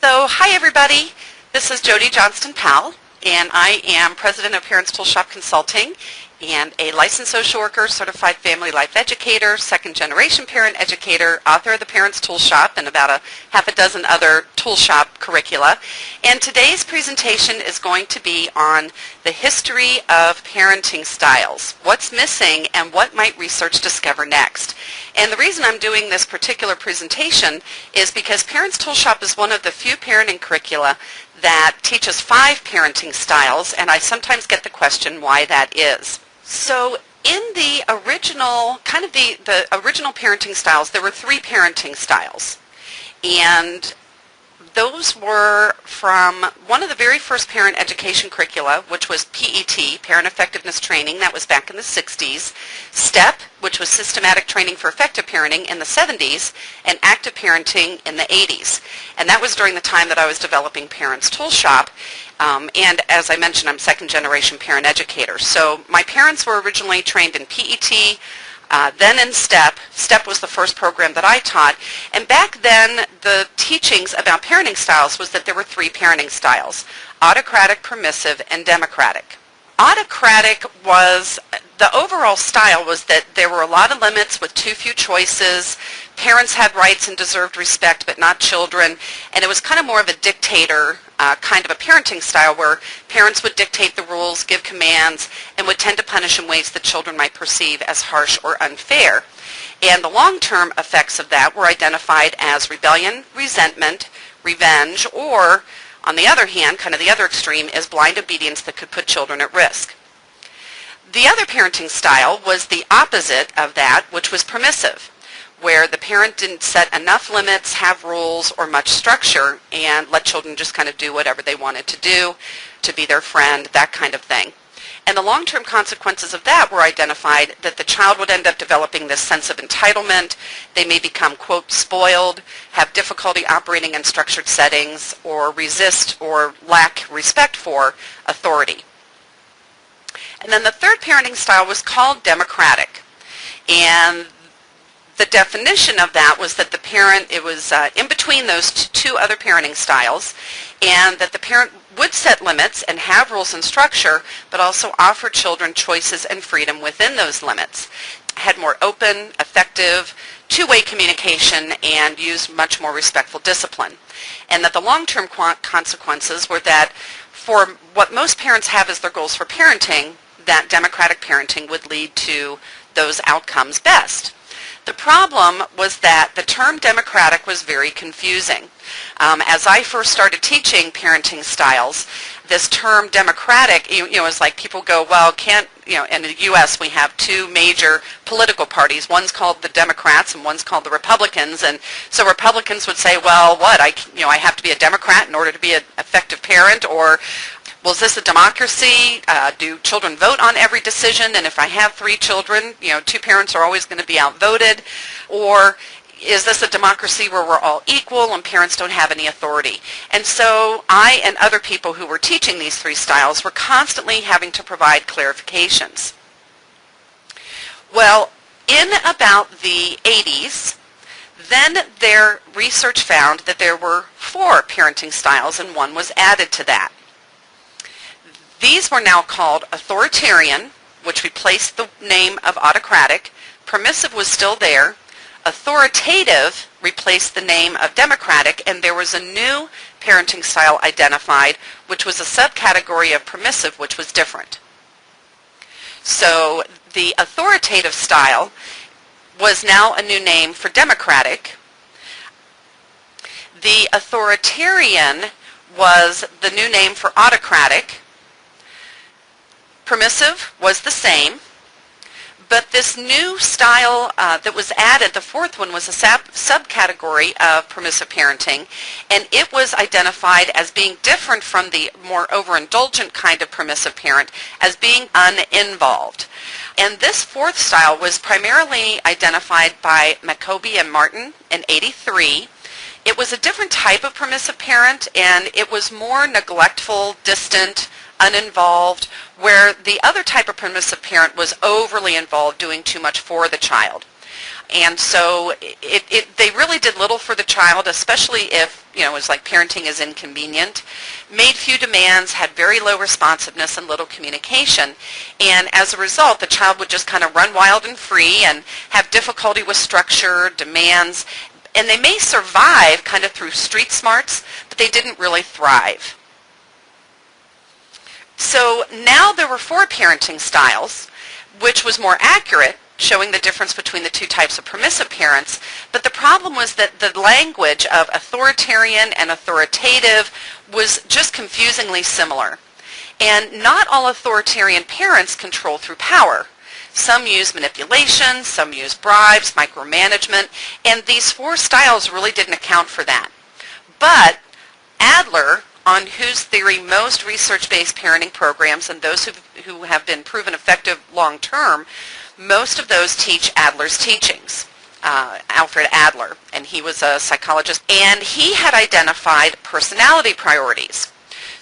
So, hi everybody. This is Jody Johnston-Powell, and I am president of Parents Tool Shop Consulting and a licensed social worker, certified family life educator, second-generation parent educator, author of the Parents Tool Shop and about a half a dozen other tool shop curricula. And today's presentation is going to be on the history of parenting styles, what's missing, and what might research discover next. And the reason I'm doing this particular presentation is because Parents Tool Shop is one of the few parenting curricula that teaches 5 parenting styles, and I sometimes get the question why that is. So in the original, the original parenting styles, there were 3 parenting styles. And those were from one of the very first parent education curricula, which was PET, Parent Effectiveness Training. That was back in the 60s. STEP, which was Systematic Training for Effective Parenting in the 70s, and Active Parenting in the 80s. And that was during the time that I was developing Parents Tool Shop. And as I mentioned, I'm second-generation parent educator. So my parents were originally trained in PET, then in STEP. STEP was the first program that I taught. And back then, the teachings about parenting styles was that there were 3 parenting styles: autocratic, permissive, and democratic. Autocratic was, the overall style was that there were a lot of limits with too few choices. Parents had rights and deserved respect, but not children. And it was kind of more of a dictator kind of a parenting style where parents would dictate the rules, give commands, and would tend to punish in ways that children might perceive as harsh or unfair. And the long-term effects of that were identified as rebellion, resentment, revenge, or, on the other hand, kind of the other extreme, is blind obedience that could put children at risk. The other parenting style was the opposite of that, which was permissive, where the parent didn't set enough limits, have rules, or much structure, and let children just kind of do whatever they wanted to do, to be their friend, that kind of thing. And the long-term consequences of that were identified that the child would end up developing this sense of entitlement. They may become, quote, spoiled, have difficulty operating in structured settings, or resist or lack respect for authority. And then the third parenting style was called democratic. And the definition of that was that the parent, it was in between those 2 other parenting styles, and that the parent would set limits and have rules and structure, but also offer children choices and freedom within those limits. Had more open, effective, two-way communication, and used much more respectful discipline. And that the long-term consequences were that for what most parents have as their goals for parenting, that democratic parenting would lead to those outcomes best. The problem was that the term democratic was very confusing. As I first started teaching parenting styles, this term democratic, it's like people go, well, in the U.S. we have 2 major political parties. One's called the Democrats and one's called the Republicans. And so Republicans would say, well, what, I have to be a Democrat in order to be an effective parent? Or, well, is this a democracy? Do children vote on every decision? And if I have 3 children, 2 parents are always going to be outvoted? Or is this a democracy where we're all equal and parents don't have any authority? And so I and other people who were teaching these 3 styles were constantly having to provide clarifications. Well, in about the 80s, then their research found that there were 4 parenting styles, and one was added to that. These were now called Authoritarian, which replaced the name of autocratic. Permissive was still there. Authoritative replaced the name of democratic, and there was a new parenting style identified, which was a subcategory of permissive, which was different. So the authoritative style was now a new name for democratic. The authoritarian was the new name for autocratic. Permissive was the same, but this new style that was added, the 4th one, was a subcategory of permissive parenting, and it was identified as being different from the more overindulgent kind of permissive parent, as being uninvolved. And this 4th style was primarily identified by McCoby and Martin in '83. It was a different type of permissive parent, and it was more neglectful, distant, uninvolved, where the other type of permissive parent was overly involved, doing too much for the child. And so they really did little for the child, especially if, it was like parenting is inconvenient, made few demands, had very low responsiveness and little communication. And as a result, the child would just kind of run wild and free and have difficulty with structure, demands, and they may survive kind of through street smarts, but they didn't really thrive. So now there were 4 parenting styles, which was more accurate, showing the difference between the 2 types of permissive parents. But the problem was that the language of authoritarian and authoritative was just confusingly similar. And not all authoritarian parents control through power. Some use manipulation, some use bribes, micromanagement, and these 4 styles really didn't account for that. But Adler, on whose theory most research-based parenting programs and those who have been proven effective long-term, most of those teach Adler's teachings, Alfred Adler, and he was a psychologist, and he had identified personality priorities.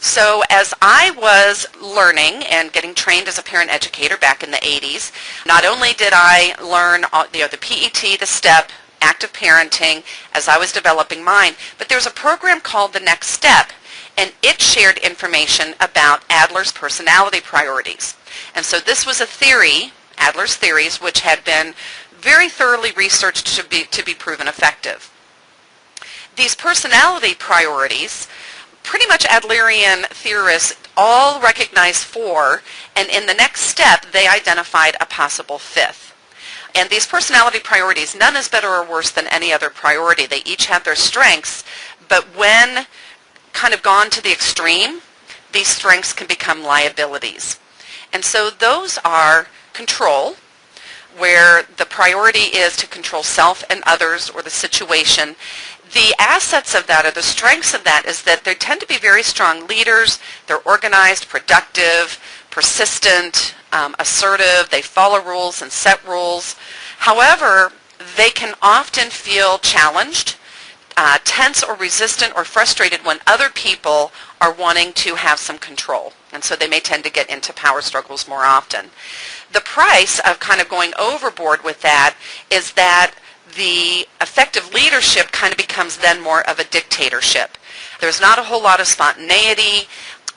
So as I was learning and getting trained as a parent educator back in the 80s, not only did I learn the PET, the STEP, active parenting, as I was developing mine, but there's a program called The Next Step, and it shared information about Adler's personality priorities. And so this was a theory, Adler's theories, which had been very thoroughly researched to be proven effective. These personality priorities, pretty much Adlerian theorists all recognized 4, and in the next step they identified a possible 5th. And these personality priorities, none is better or worse than any other priority. They each have their strengths, but when kind of gone to the extreme, these strengths can become liabilities. And so those are control, where the priority is to control self and others or the situation. The assets of that, or the strengths of that, is that they tend to be very strong leaders. They're organized, productive, persistent, assertive. They follow rules and set rules. However, they can often feel challenged, tense or resistant or frustrated when other people are wanting to have some control. And so they may tend to get into power struggles more often. The price of kind of going overboard with that is that the effective leadership kind of becomes then more of a dictatorship. There's not a whole lot of spontaneity.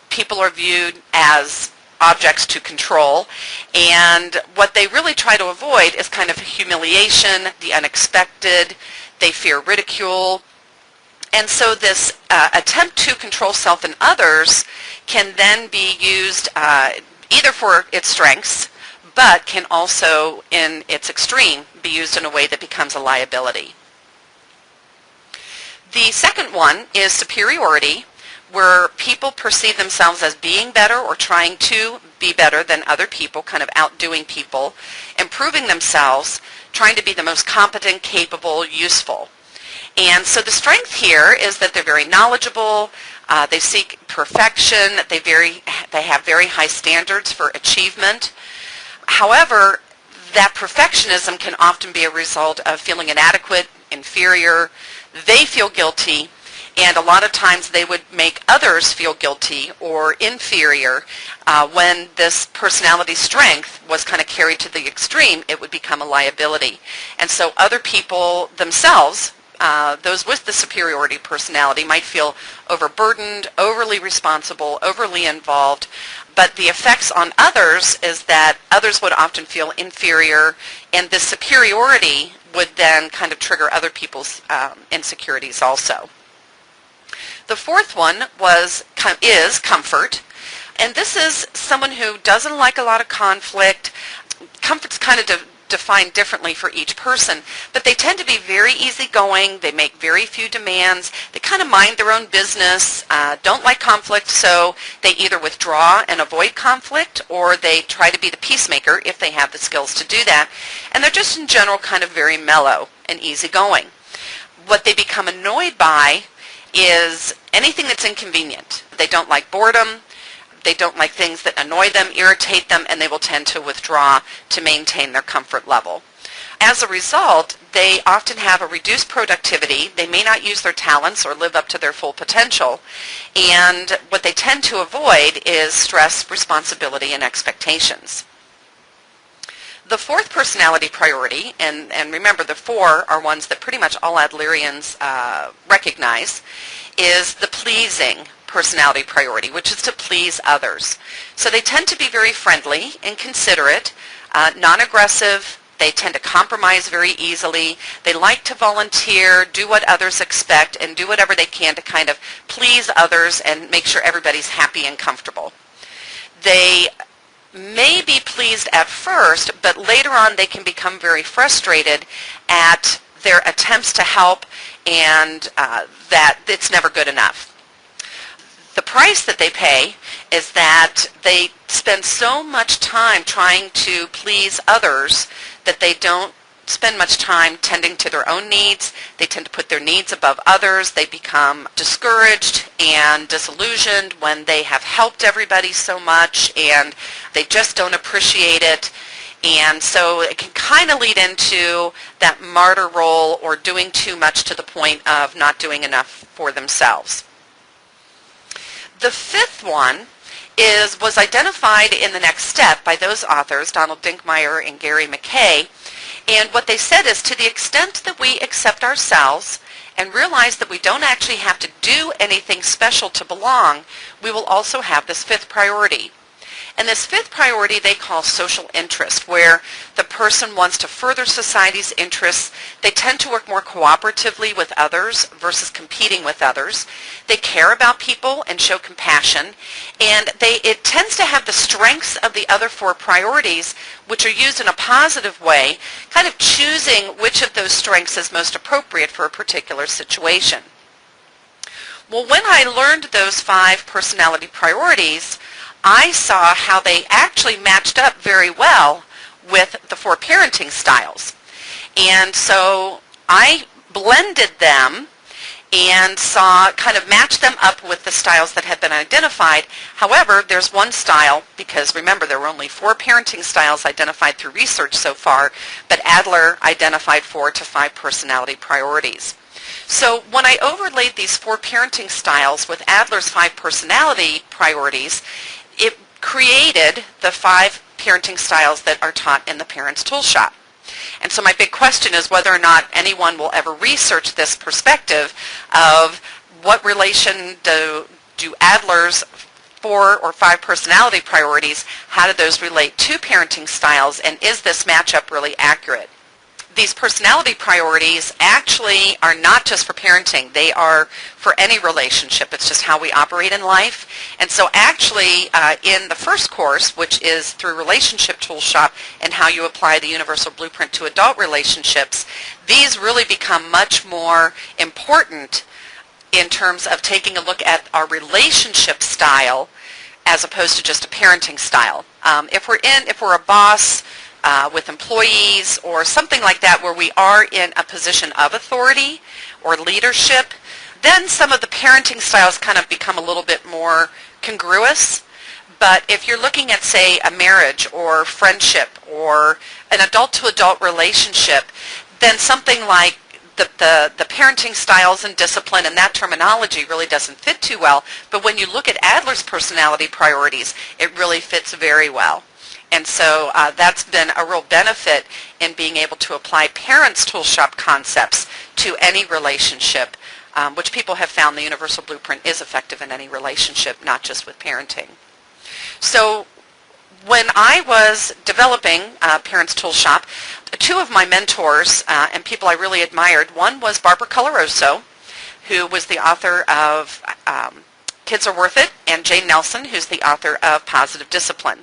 People are viewed as objects to control, and what they really try to avoid is kind of humiliation, the unexpected. They fear ridicule. And so this attempt to control self and others can then be used either for its strengths, but can also, in its extreme, be used in a way that becomes a liability. The second one is superiority, where people perceive themselves as being better or trying to be better than other people, kind of outdoing people, improving themselves, trying to be the most competent, capable, useful. And so the strength here is that they're very knowledgeable, they seek perfection, they have very high standards for achievement. However, that perfectionism can often be a result of feeling inadequate, inferior. They feel guilty, and a lot of times they would make others feel guilty or inferior. When this personality strength was kind of carried to the extreme, it would become a liability. And so other people themselves, those with the superiority personality, might feel overburdened, overly responsible, overly involved. But the effects on others is that others would often feel inferior, and this superiority would then kind of trigger other people's insecurities also. The fourth one is comfort, and this is someone who doesn't like a lot of conflict. Comfort's kind of defined differently for each person, but they tend to be very easygoing. They make very few demands. They kind of mind their own business, don't like conflict, so they either withdraw and avoid conflict, or they try to be the peacemaker if they have the skills to do that. And they're just in general kind of very mellow and easygoing. What they become annoyed by is anything that's inconvenient. They don't like boredom. They don't like things that annoy them, irritate them, and they will tend to withdraw to maintain their comfort level. As a result, they often have a reduced productivity. They may not use their talents or live up to their full potential. And what they tend to avoid is stress, responsibility, and expectations. The fourth personality priority, and remember the four are ones that pretty much all Adlerians recognize, is the pleasing personality priority, which is to please others. So they tend to be very friendly and considerate, non-aggressive. They tend to compromise very easily. They like to volunteer, do what others expect, and do whatever they can to kind of please others and make sure everybody's happy and comfortable. They may be pleased at first, but later on they can become very frustrated at their attempts to help and that it's never good enough. The price that they pay is that they spend so much time trying to please others that they don't spend much time tending to their own needs. They tend to put their needs above others. They become discouraged and disillusioned when they have helped everybody so much and they just don't appreciate it. And so it can kind of lead into that martyr role or doing too much to the point of not doing enough for themselves. The fifth one was identified in the next step by those authors, Donald Dinkmeyer and Gary McKay. And what they said is, to the extent that we accept ourselves and realize that we don't actually have to do anything special to belong, we will also have this fifth priority. And this fifth priority they call social interest, where the person wants to further society's interests. They tend to work more cooperatively with others versus competing with others. They care about people and show compassion. And it tends to have the strengths of the other four priorities, which are used in a positive way, kind of choosing which of those strengths is most appropriate for a particular situation. Well, when I learned those 5 personality priorities, I saw how they actually matched up very well with the 4 parenting styles. And so I blended them and kind of matched them up with the styles that had been identified. However, there's one style, because remember there were only 4 parenting styles identified through research so far, but Adler identified 4 to 5 personality priorities. So when I overlaid these 4 parenting styles with Adler's 5 personality priorities, it created the 5 parenting styles that are taught in the Parents Tool Shop. And so my big question is whether or not anyone will ever research this perspective of what relation do Adler's 4 or 5 personality priorities, how do those relate to parenting styles, and is this matchup really accurate? These personality priorities actually are not just for parenting. They are for any relationship. It's just how we operate in life. And so actually in the first course, which is through Relationship Tool Shop and how you apply the Universal Blueprint to adult relationships, these really become much more important in terms of taking a look at our relationship style as opposed to just a parenting style. If we're a boss, with employees or something like that where we are in a position of authority or leadership, then some of the parenting styles kind of become a little bit more congruous. But if you're looking at, say, a marriage or friendship or an adult-to-adult relationship, then something like the parenting styles and discipline and that terminology really doesn't fit too well. But when you look at Adler's personality priorities, it really fits very well. And so that's been a real benefit in being able to apply Parents Tool Shop concepts to any relationship, which people have found the Universal Blueprint is effective in any relationship, not just with parenting. So when I was developing Parents Tool Shop, 2 of my mentors and people I really admired, one was Barbara Colaroso, who was the author of Kids Are Worth It, and Jane Nelson, who's the author of Positive Discipline.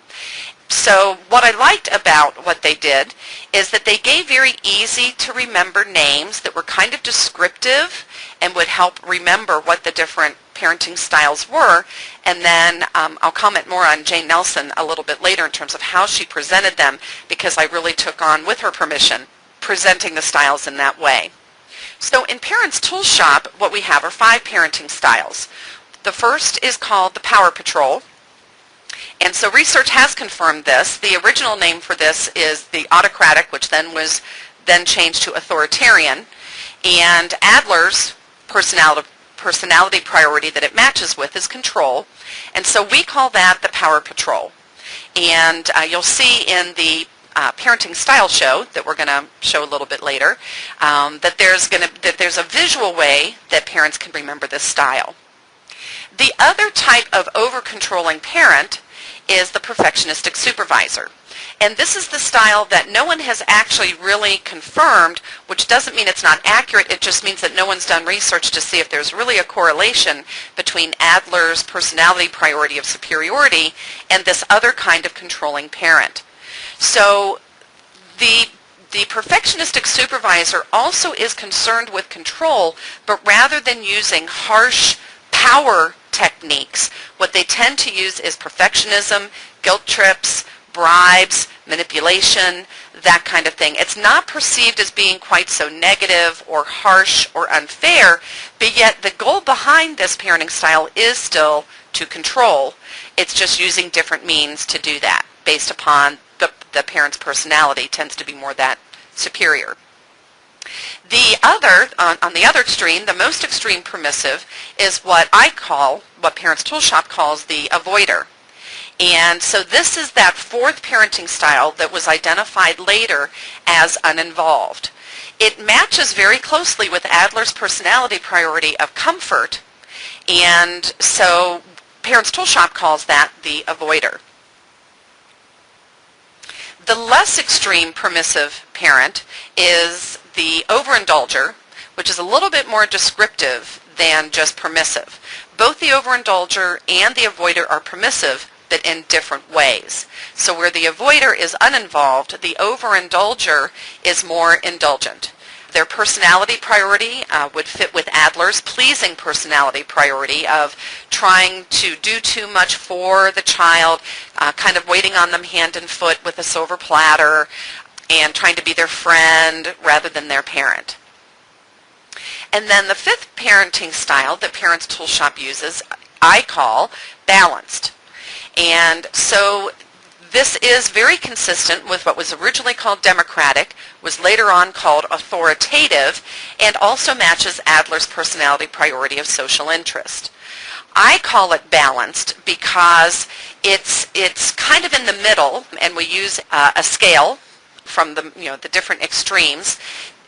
So what I liked about what they did is that they gave very easy to remember names that were kind of descriptive and would help remember what the different parenting styles were. And then I'll comment more on Jane Nelson a little bit later in terms of how she presented them, because I really took on, with her permission, presenting the styles in that way. So in Parents Tool Shop, what we have are 5 parenting styles. The first is called the Power Patrol. And so research has confirmed this. The original name for this is the Autocratic, which then was changed to Authoritarian. And Adler's personality priority that it matches with is Control. And so we call that the Power Patrol. And you'll see in the parenting style show that we're going to show a little bit later, that there's a visual way that parents can remember this style. The other type of over-controlling parent is the perfectionistic supervisor. And this is the style that no one has actually really confirmed, which doesn't mean it's not accurate. It just means that no one's done research to see if there's really a correlation between Adler's personality priority of superiority and this other kind of controlling parent. So the perfectionistic supervisor also is concerned with control, but rather than using harsh power techniques, what they tend to use is perfectionism, guilt trips, bribes, manipulation, that kind of thing. It's not perceived as being quite so negative or harsh or unfair, but yet the goal behind this parenting style is still to control. It's just using different means to do that based upon the parent's personality tends to be more that superior. The other, on the other extreme, the most extreme permissive, is what Parents Toolshop calls the avoider. And so this is that fourth parenting style that was identified later as uninvolved. It matches very closely with Adler's personality priority of comfort, and so Parents Toolshop calls that the avoider. The less extreme permissive parent is the overindulger, which is a little bit more descriptive than just permissive. Both the overindulger and the avoider are permissive, but in different ways. So where the avoider is uninvolved, the overindulger is more indulgent. Their personality priority would fit with Adler's pleasing personality priority of trying to do too much for the child, kind of waiting on them hand and foot with a silver platter, and trying to be their friend rather than their parent. And then the fifth parenting style that Parents Toolshop uses, I call balanced. And so this is very consistent with what was originally called democratic, was later on called authoritative, and also matches Adler's personality priority of social interest. I call it balanced because it's kind of in the middle, and we use a scale from the different extremes.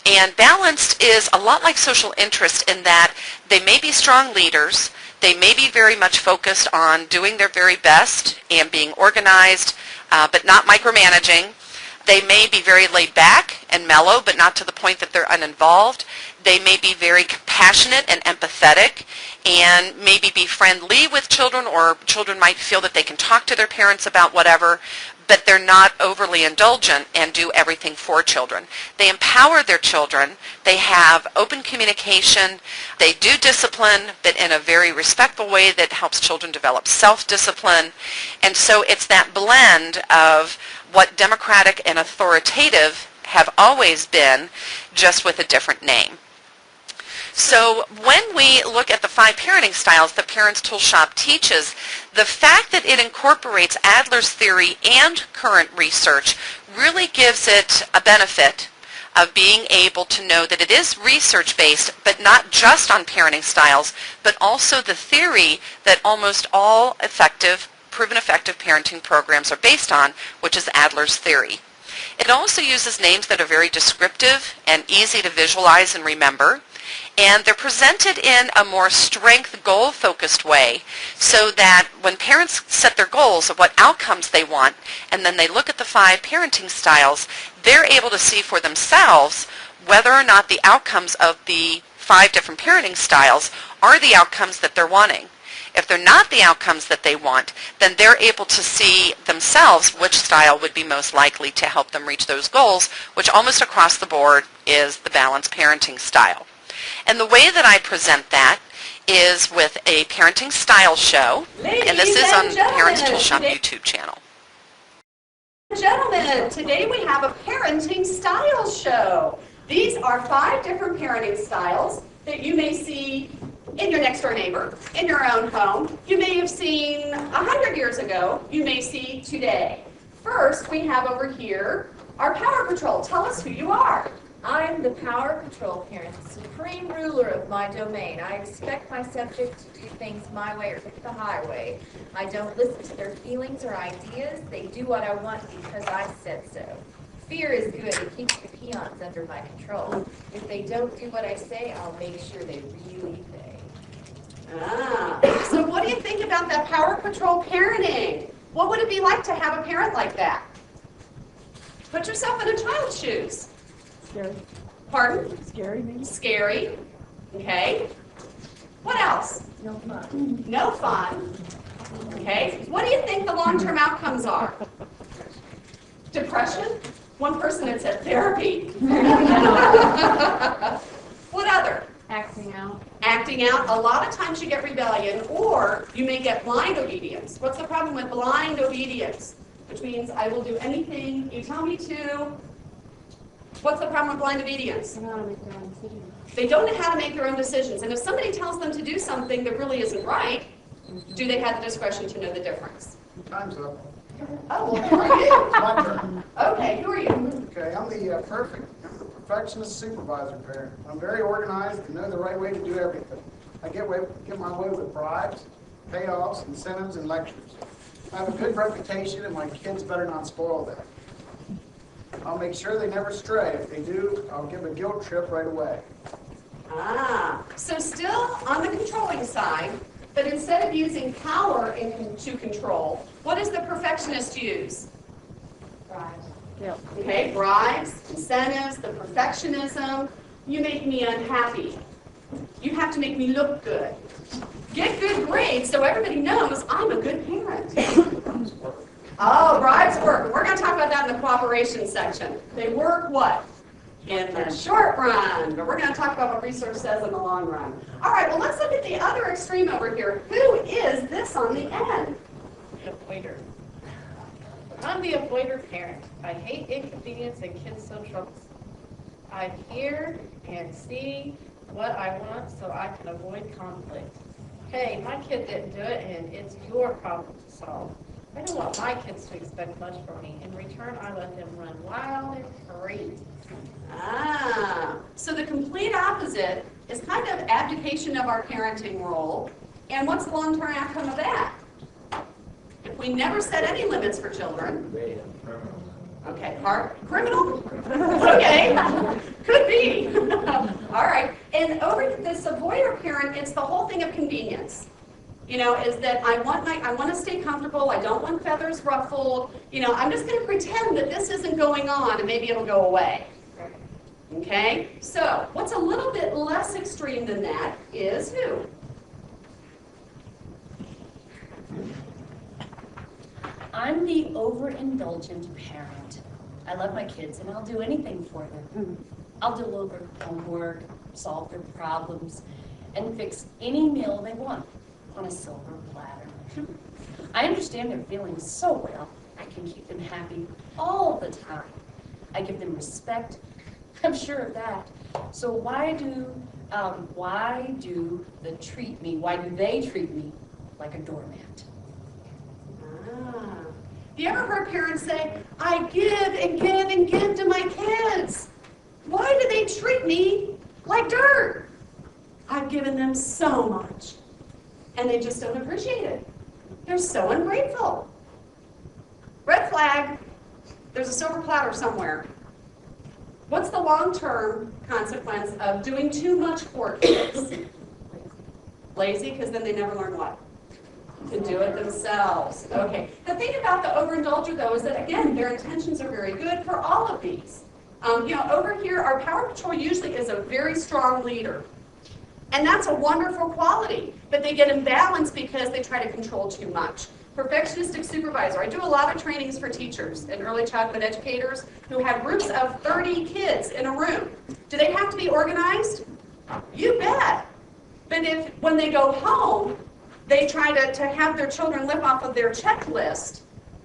And balanced is a lot like social interest in that they may be strong leaders, they may be very much focused on doing their very best and being organized, but not micromanaging. They may be very laid back and mellow, but not to the point that they're uninvolved. They may be very compassionate and empathetic and maybe be friendly with children, or children might feel that they can talk to their parents about whatever, but they're not overly indulgent and do everything for children. They empower their children. They have open communication. They do discipline, but in a very respectful way that helps children develop self-discipline. And so it's that blend of what democratic and authoritative have always been, just with a different name. So when we look at the 5 parenting styles that Parents Toolshop teaches, the fact that it incorporates Adler's theory and current research really gives it a benefit of being able to know that it is research-based, but not just on parenting styles, but also the theory that almost all proven effective parenting programs are based on, which is Adler's theory. It also uses names that are very descriptive and easy to visualize and remember. And they're presented in a more strength goal-focused way, so that when parents set their goals of what outcomes they want, and then they look at the 5 parenting styles, they're able to see for themselves whether or not the outcomes of the 5 different parenting styles are the outcomes that they're wanting. If they're not the outcomes that they want, then they're able to see themselves which style would be most likely to help them reach those goals, which almost across the board is the balanced parenting style. And the way that I present that is with a parenting style show, and this is on Parents Toolshop YouTube channel. Gentlemen, today we have a parenting style show. These are 5 different parenting styles that you may see in your next door neighbor, in your own home. You may have seen 100 years ago, you may see today. First, we have over here our Power Patrol. Tell us who you are. I'm the Power Patrol parent, the supreme ruler of my domain. I expect my subjects to do things my way or hit the highway. I don't listen to their feelings or ideas. They do what I want because I said so. Fear is good. It keeps the peons under my control. If they don't do what I say, I'll make sure they really obey. So what do you think about that power control parenting? What would it be like to have a parent like that? Put yourself in a child's shoes. Scary. Pardon? Scary, maybe? Scary. Okay. What else? No fun. No fun. Okay. What do you think the long-term outcomes are? Depression? One person had said therapy. What other? Acting out. Acting out. A lot of times you get rebellion, or you may get blind obedience. What's the problem with blind obedience? Which means I will do anything you tell me to. What's the problem with blind obedience? I don't know how to make their own decisions. They don't know how to make their own decisions. And if somebody tells them to do something that really isn't right, do they have the discretion to know the difference? Time's up. Oh, well, who are you? My turn. Okay, who are you? Okay, I'm the perfectionist supervisor parent. I'm very organized and know the right way to do everything. I get my way with bribes, payoffs, incentives, and lectures. I have a good reputation, and my kids better not spoil that. I'll make sure they never stray. If they do, I'll give a guilt trip right away. So still on the controlling side, but instead of using power to control, what does the perfectionist use? Bribes. Yep. Okay, bribes, incentives, the perfectionism. You make me unhappy. You have to make me look good. Get good grades so everybody knows I'm a good parent. Oh, bribes work. We're going to talk about that in the cooperation section. They work what? In the short run, but we're going to talk about what research says in the long run. All right, well, let's look at the other extreme over here. Who is this on the end? Avoider. I'm the avoider parent. I hate inconvenience and kids' so troubles. I hear and see what I want so I can avoid conflict. Hey, my kid didn't do it, and it's your problem to solve. I don't want my kids to expect much from me. In return, I let them run wild and free. So the complete opposite is kind of abdication of our parenting role. And what's the long-term outcome of that? If we never set any limits for children. Okay, criminal? Okay, could be. All right, and over this avoider parent, it's the whole thing of convenience. You know, is that I want to stay comfortable. I don't want feathers ruffled. You know, I'm just going to pretend that this isn't going on, and maybe it'll go away. Okay, so what's a little bit less extreme than that is who? I'm the overindulgent parent. I love my kids and I'll do anything for them. I'll deliver homework, solve their problems, and fix any meal they want on a silver platter. I understand their feelings so well, I can keep them happy all the time. I give them respect, I'm sure of that. So why do they treat me like a doormat? Have you ever heard parents say, I give and give and give to my kids? Why do they treat me like dirt? I've given them so much. And they just don't appreciate it. They're so ungrateful. Red flag. There's a silver platter somewhere. What's the long-term consequence of doing too much for kids? Lazy, because then they never learn what? To do it themselves. Okay. The thing about the overindulger, though, is that, again, their intentions are very good for all of these. Over here, our power patrol usually is a very strong leader. And that's a wonderful quality. But they get imbalanced because they try to control too much. Perfectionistic supervisor. I do a lot of trainings for teachers and early childhood educators who have groups of 30 kids in a room. Do they have to be organized? You bet. But when they go home, they try to have their children live off of their checklist,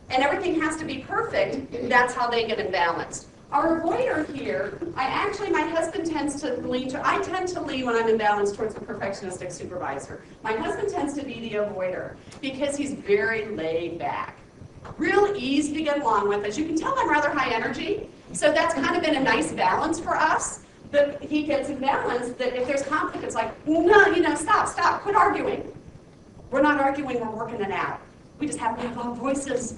and everything has to be perfect. That's how they get imbalanced. Our avoider here, my husband tends to lean I tend to lean when I'm imbalanced towards the perfectionistic supervisor. My husband tends to be the avoider because he's very laid back. Real easy to get along with. As you can tell, I'm rather high energy, so that's kind of been a nice balance for us. But he gets imbalanced that if there's conflict, it's like, no, stop, quit arguing. We're not arguing, we're working it out. We just have to have loud voices.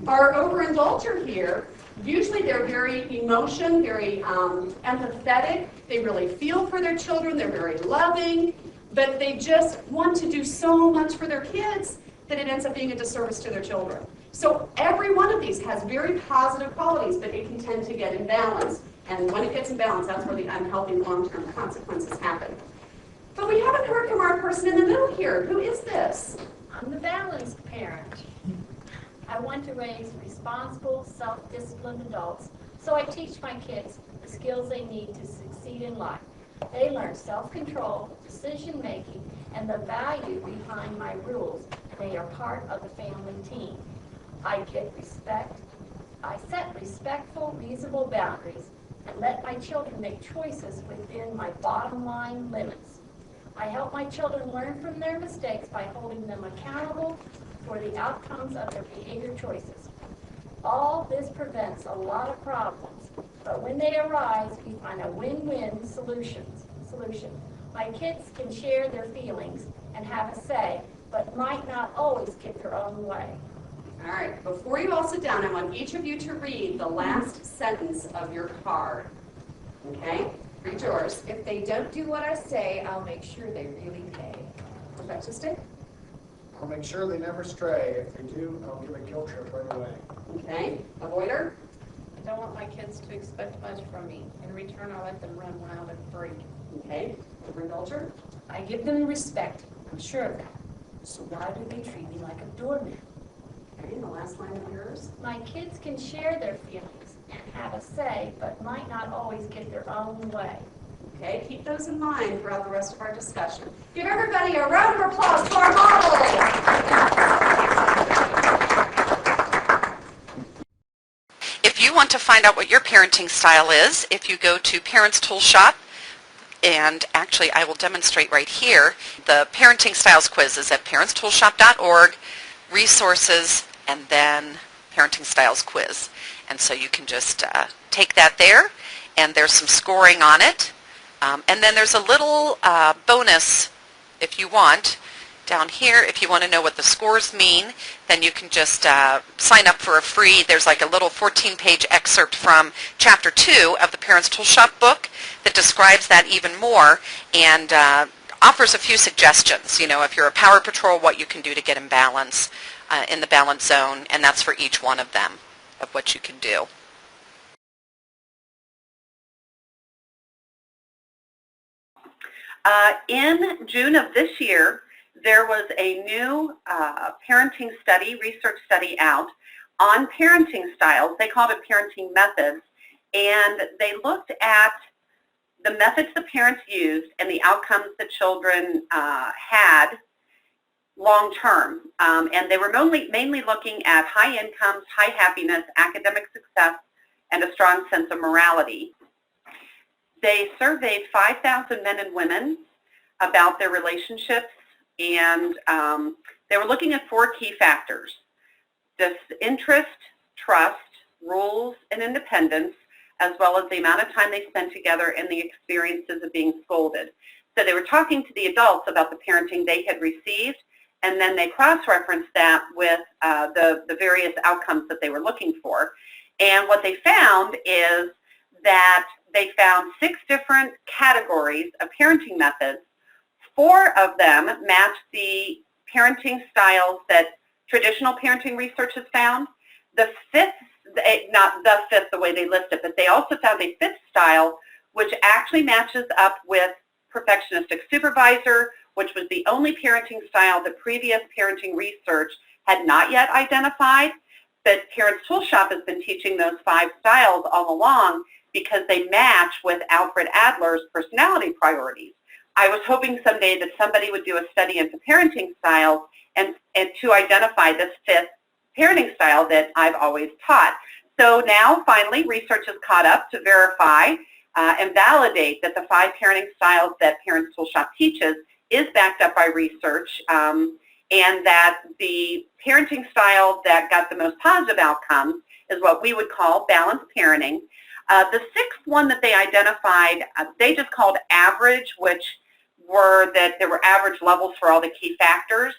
Our overindulger here Usually they're very very empathetic. They really feel for their children. They're very loving, but they just want to do so much for their kids that it ends up being a disservice to their children. So every one of these has very positive qualities, but it can tend to get imbalanced. And when it gets imbalanced, that's where the unhealthy long-term consequences happen. But we haven't heard from our person in the middle here. Who is this? I'm the balanced parent. I want to raise responsible, self-disciplined adults, so I teach my kids the skills they need to succeed in life. They learn self-control, decision-making, and the value behind my rules. They are part of the family team. I get respect. I set respectful, reasonable boundaries and let my children make choices within my bottom line limits. I help my children learn from their mistakes by holding them accountable for the outcomes of their behavior choices. All this prevents a lot of problems, but when they arise, we find a win-win solution. My kids can share their feelings and have a say, but might not always get their own way. All right, before you all sit down, I want each of you to read the last sentence of your card. Okay? Read yours. If they don't do what I say, I'll make sure they really pay. Perfectionistic? I'll make sure they never stray. If they do, I'll give a guilt trip right away. Okay. Avoider? I don't want my kids to expect much from me. In return, I let them run wild and free. Okay. Overindulger? I give them respect, I'm sure of that. So why do they treat me like a doormat? Okay, and the last line of yours? My kids can share their feelings and have a say, but might not always get their own way. Okay, keep those in mind throughout the rest of our discussion. Give everybody a round of applause for our model. If you want to find out what your parenting style is, if you go to Parents Tool Shop, and actually I will demonstrate right here, the Parenting Styles quiz is at parentstoolshop.org, resources, and then Parenting Styles quiz. And so you can just take that there, and there's some scoring on it. And then there's a little bonus, if you want, down here. If you want to know what the scores mean, then you can just sign up for a free, there's like a little 14-page excerpt from Chapter 2 of the Parents Tool Shop book that describes that even more and offers a few suggestions. You know, if you're a Power Patrol, what you can do to get in balance, in the balance zone, and that's for each one of them, of what you can do. In June of this year, there was a new parenting study, research study out on parenting styles. They called it parenting methods, and they looked at the methods the parents used and the outcomes the children had long term. And they were mainly looking at high incomes, high happiness, academic success, and a strong sense of morality. They surveyed 5,000 men and women about their relationships, and they were looking at 4 key factors: interest, trust, rules, and independence, as well as the amount of time they spent together and the experiences of being scolded. So they were talking to the adults about the parenting they had received, and then they cross-referenced that with the various outcomes that they were looking for. And what they found is that they found 6 different categories of parenting methods. 4 of them matched the parenting styles that traditional parenting research has found. The 5th, not the 5th the way they list it, but they also found a 5th style which actually matches up with Perfectionistic Supervisor, which was the only parenting style that previous parenting research had not yet identified. But Parents Tool Shop has been teaching those 5 styles all along because they match with Alfred Adler's personality priorities. I was hoping someday that somebody would do a study into parenting styles and to identify this 5th parenting style that I've always taught. So now, finally, research has caught up to verify and validate that the 5 parenting styles that Parents Tool Shop teaches is backed up by research, and that the parenting style that got the most positive outcomes is what we would call balanced parenting. The 6th one that they identified, they just called average, which were that there were average levels for all the key factors.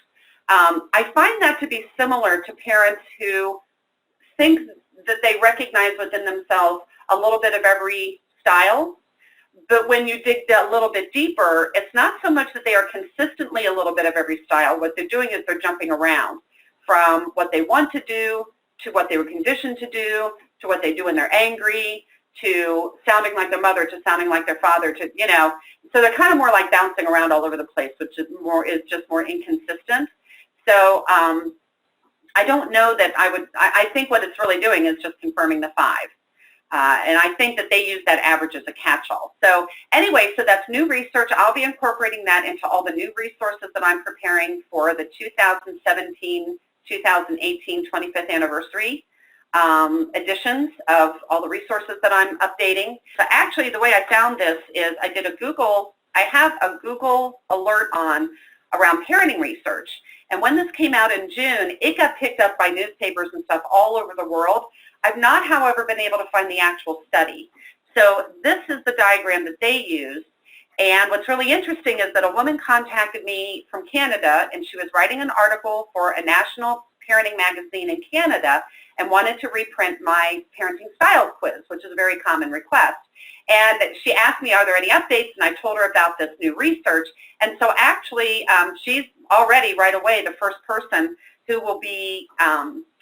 I find that to be similar to parents who think that they recognize within themselves a little bit of every style. But when you dig a little bit deeper, it's not so much that they are consistently a little bit of every style. What they're doing is they're jumping around from what they want to do to what they were conditioned to do to what they do when they're angry to sounding like their mother to sounding like their father to, you know. So they're kind of more like bouncing around all over the place, which is just more inconsistent. So I don't know that I think what it's really doing is just confirming the 5. And I think that they use that average as a catch-all. So anyway, so that's new research. I'll be incorporating that into all the new resources that I'm preparing for the 2017-2018 25th anniversary editions of all the resources that I'm updating. So actually the way I found this is I have a Google alert on around parenting research. And when this came out in June, it got picked up by newspapers and stuff all over the world. I've not, however, been able to find the actual study. So this is the diagram that they used. And what's really interesting is that a woman contacted me from Canada, and she was writing an article for a national parenting magazine in Canada and wanted to reprint my parenting style quiz, which is a very common request. And she asked me, are there any updates? And I told her about this new research. And so actually, she's already right away the first person who will be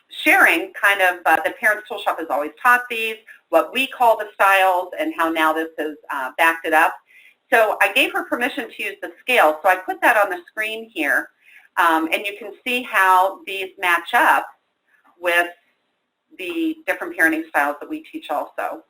sharing kind of the Parents Tool Shop has always taught these, what we call the styles, and how now this has backed it up. So I gave her permission to use the scale. So I put that on the screen here. And you can see how these match up with the different parenting styles that we teach also.